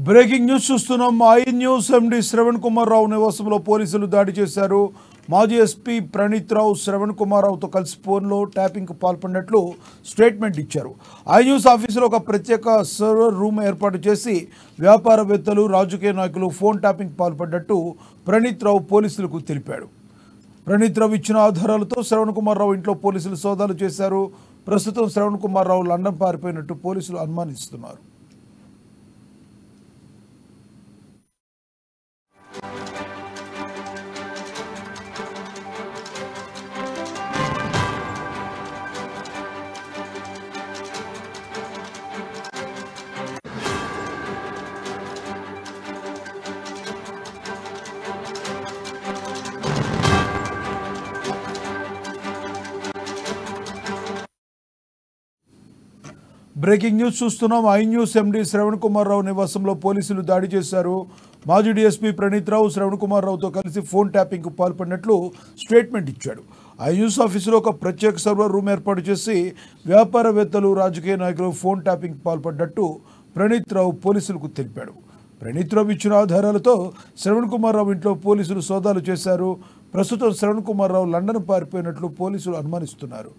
Breaking news చూస్తున్నాం. I News MD Shravan Kumar Rao నివాసంలో పోలీసులు దాడి చేశారు. మాజీ ఎస్పీ ప్రణీత్ రావు శ్రవణ్ కుమార్ రావుతో కలిసి ఫోన్లో ట్యాపింగ్కు పాల్పడినట్లు స్టేట్మెంట్ ఇచ్చారు. ఐ న్యూస్ ఆఫీసులో ఒక ప్రత్యేక సర్వర్ రూమ్ ఏర్పాటు చేసి వ్యాపారవేత్తలు, రాజకీయ నాయకులు ఫోన్ ట్యాపింగ్కు పాల్పడ్డట్టు ప్రణీత్ రావు పోలీసులకు తెలిపాడు. ప్రణీత్ రావు ఇచ్చిన ఆధారాలతో శ్రవణ్ కుమార్ రావు ఇంట్లో పోలీసులు సోదాలు చేశారు. ప్రస్తుతం శ్రవణ్ కుమార్ రావు లండన్ పారిపోయినట్టు పోలీసులు అనుమానిస్తున్నారు. బ్రేకింగ్ న్యూస్ చూస్తున్నాం. I News MD Shravan Kumar Rao నివాసంలో పోలీసులు దాడి చేశారు. మాజీ డీఎస్పీ ప్రణీత్ రావు శ్రవణ్ కుమార్ రావుతో కలిసి ఫోన్ ట్యాపింగ్కు పాల్పడినట్లు స్టేట్మెంట్ ఇచ్చాడు. ఐ న్యూస్ ఆఫీసులో ఒక ప్రత్యేక సర్వర్ రూమ్ ఏర్పాటు చేసి వ్యాపారవేత్తలు, రాజకీయ నాయకులు ఫోన్ ట్యాపింగ్కు పాల్పడ్డట్టు ప్రణీత్ రావు పోలీసులకు తెలిపాడు. ప్రణీత్ రావు ఇచ్చిన ఆధారాలతో శ్రవణ్ కుమార్ రావు ఇంట్లో పోలీసులు సోదాలు చేశారు. ప్రస్తుతం శ్రవణ్ కుమార్ రావు లండన్ పారిపోయినట్లు పోలీసులు అనుమానిస్తున్నారు.